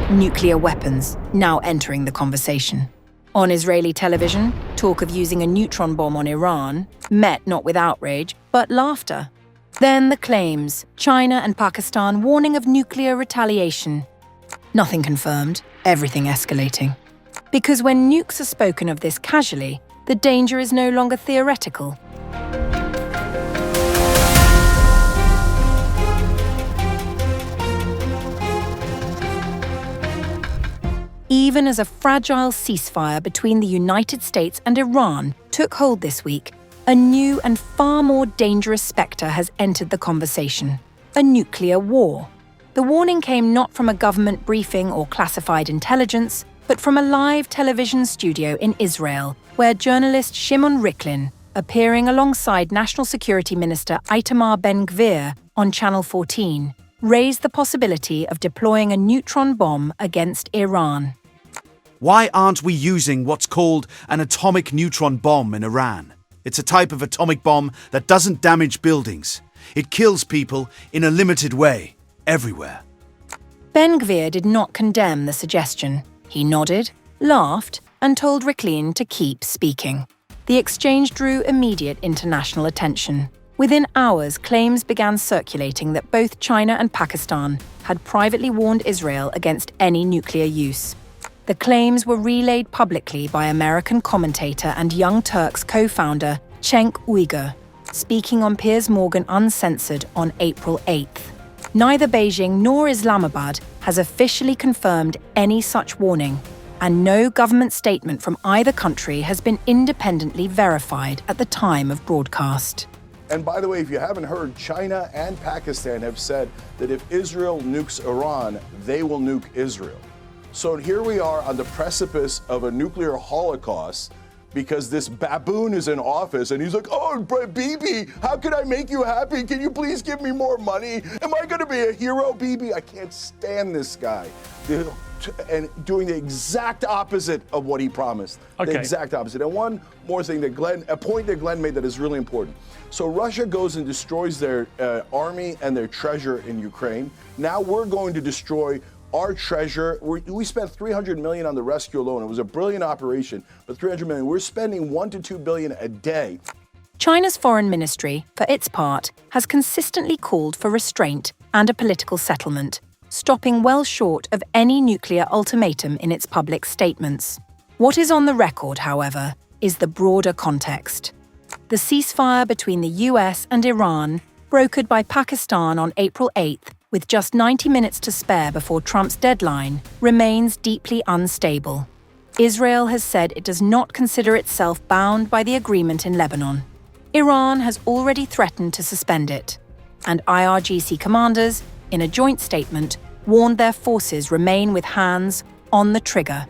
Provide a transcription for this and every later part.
nuclear weapons now entering the conversation. On Israeli television, talk of using a neutron bomb on Iran met not with outrage, but laughter. Then the claims, China and Pakistan warning of nuclear retaliation. Nothing confirmed, everything escalating. Because when nukes are spoken of this casually, the danger is no longer theoretical. Even as a fragile ceasefire between the United States and Iran took hold this week, a new and far more dangerous spectre has entered the conversation: a nuclear war. The warning came not from a government briefing or classified intelligence, but from a live television studio in Israel, where journalist Shimon Riklin, appearing alongside National Security Minister Itamar Ben-Gvir on Channel 14, raised the possibility of deploying a neutron bomb against Iran. Why aren't we using what's called an atomic neutron bomb in Iran? It's a type of atomic bomb that doesn't damage buildings. It kills people in a limited way, everywhere. Ben-Gvir did not condemn the suggestion. He nodded, laughed, and told Riklin to keep speaking. The exchange drew immediate international attention. Within hours, claims began circulating that both China and Pakistan had privately warned Israel against any nuclear use. The claims were relayed publicly by American commentator and Young Turks co-founder Cenk Uygur, speaking on Piers Morgan Uncensored on April 8th. Neither Beijing nor Islamabad has officially confirmed any such warning, and no government statement from either country has been independently verified at the time of broadcast. And by the way, if you haven't heard, China and Pakistan have said that if Israel nukes Iran, they will nuke Israel. So here we are on the precipice of a nuclear holocaust because this baboon is in office and he's like, oh, Bibi, how can I make you happy? Can you please give me more money? Am I going to be a hero, Bibi? I can't stand this guy. And doing the exact opposite of what he promised. Okay. The exact opposite. And one more thing a point that Glenn made that is really important. So Russia goes and destroys their army and their treasure in Ukraine. Now we're going to destroy our treasure. We spent $300 million on the rescue alone. It was a brilliant operation, but $300 million. We're spending $1 to $2 billion a day. China's foreign ministry, for its part, has consistently called for restraint and a political settlement, stopping well short of any nuclear ultimatum in its public statements. What is on the record, however, is the broader context. The ceasefire between the US and Iran, brokered by Pakistan on April 8th, with just 90 minutes to spare before Trump's deadline, remains deeply unstable. Israel has said it does not consider itself bound by the agreement in Lebanon. Iran has already threatened to suspend it, and IRGC commanders, in a joint statement, warned their forces remain with hands on the trigger.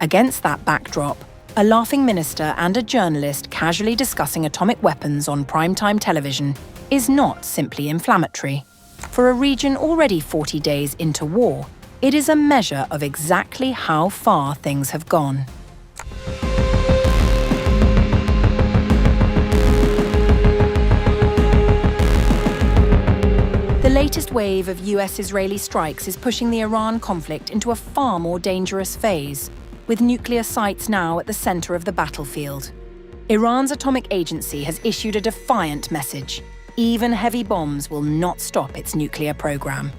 Against that backdrop, a laughing minister and a journalist casually discussing atomic weapons on primetime television is not simply inflammatory. For a region already 40 days into war, it is a measure of exactly how far things have gone. The latest wave of US-Israeli strikes is pushing the Iran conflict into a far more dangerous phase, with nuclear sites now at the center of the battlefield. Iran's atomic agency has issued a defiant message. Even heavy bombs will not stop its nuclear program.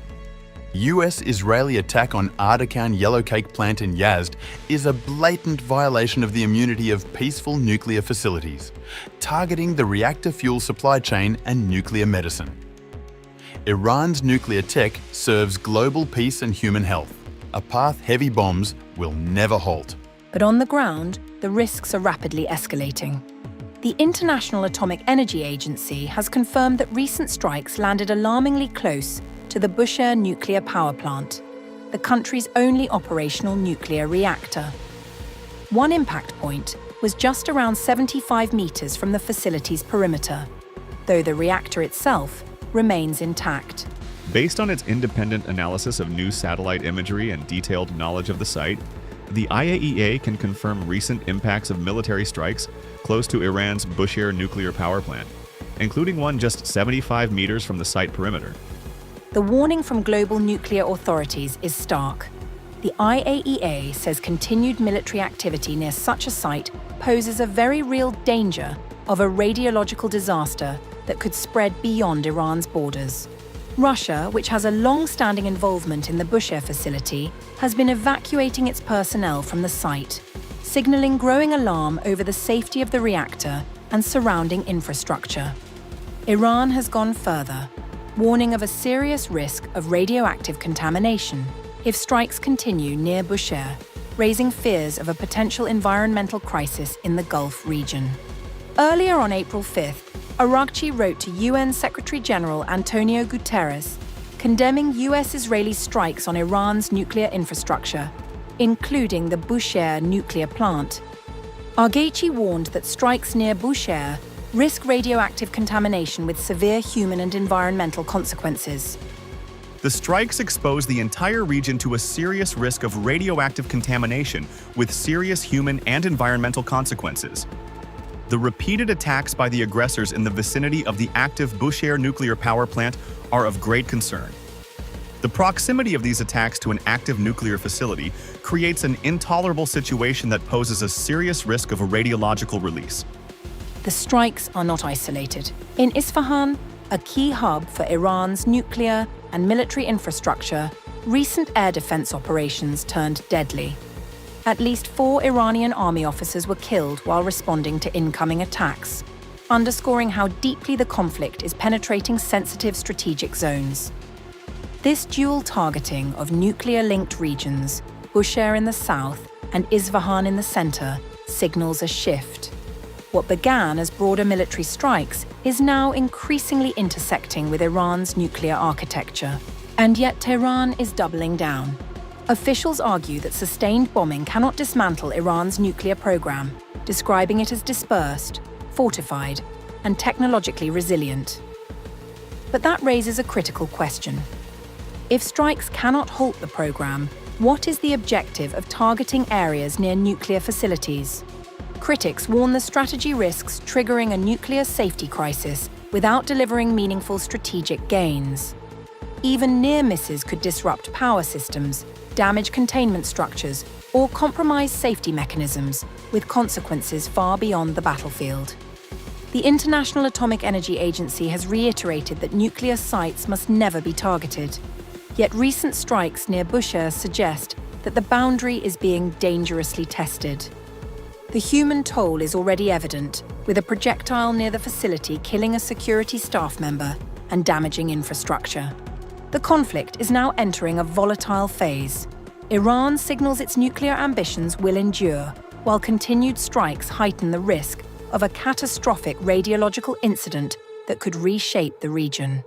US-Israeli attack on Ardakan yellowcake plant in Yazd is a blatant violation of the immunity of peaceful nuclear facilities, targeting the reactor fuel supply chain and nuclear medicine. Iran's nuclear tech serves global peace and human health, a path heavy bombs will never halt. But on the ground, the risks are rapidly escalating. The International Atomic Energy Agency has confirmed that recent strikes landed alarmingly close to the Bushehr nuclear power plant, the country's only operational nuclear reactor. One impact point was just around 75 meters from the facility's perimeter, though the reactor itself remains intact. Based on its independent analysis of new satellite imagery and detailed knowledge of the site, the IAEA can confirm recent impacts of military strikes close to Iran's Bushehr nuclear power plant, including one just 75 meters from the site perimeter. The warning from global nuclear authorities is stark. The IAEA says continued military activity near such a site poses a very real danger of a radiological disaster that could spread beyond Iran's borders. Russia, which has a long-standing involvement in the Bushehr facility, has been evacuating its personnel from the site, signaling growing alarm over the safety of the reactor and surrounding infrastructure. Iran has gone further, warning of a serious risk of radioactive contamination if strikes continue near Bushehr, raising fears of a potential environmental crisis in the Gulf region. Earlier on April 5th, Araghchi wrote to UN Secretary-General Antonio Guterres, condemning US-Israeli strikes on Iran's nuclear infrastructure, including the Bushehr nuclear plant. Araghchi warned that strikes near Bushehr risk radioactive contamination with severe human and environmental consequences. The strikes expose the entire region to a serious risk of radioactive contamination with serious human and environmental consequences. The repeated attacks by the aggressors in the vicinity of the active Bushehr nuclear power plant are of great concern. The proximity of these attacks to an active nuclear facility creates an intolerable situation that poses a serious risk of a radiological release. The strikes are not isolated. In Isfahan, a key hub for Iran's nuclear and military infrastructure, recent air defense operations turned deadly. At least 4 Iranian army officers were killed while responding to incoming attacks, underscoring how deeply the conflict is penetrating sensitive strategic zones. This dual targeting of nuclear-linked regions, Bushehr in the south and Isfahan in the center, signals a shift. What began as broader military strikes is now increasingly intersecting with Iran's nuclear architecture. And yet Tehran is doubling down. Officials argue that sustained bombing cannot dismantle Iran's nuclear program, describing it as dispersed, fortified, and technologically resilient. But that raises a critical question. If strikes cannot halt the program, what is the objective of targeting areas near nuclear facilities? Critics warn the strategy risks triggering a nuclear safety crisis without delivering meaningful strategic gains. Even near misses could disrupt power systems, damage containment structures, or compromise safety mechanisms, with consequences far beyond the battlefield. The International Atomic Energy Agency has reiterated that nuclear sites must never be targeted. Yet recent strikes near Bushehr suggest that the boundary is being dangerously tested. The human toll is already evident, with a projectile near the facility killing a security staff member and damaging infrastructure. The conflict is now entering a volatile phase. Iran signals its nuclear ambitions will endure, while continued strikes heighten the risk of a catastrophic radiological incident that could reshape the region.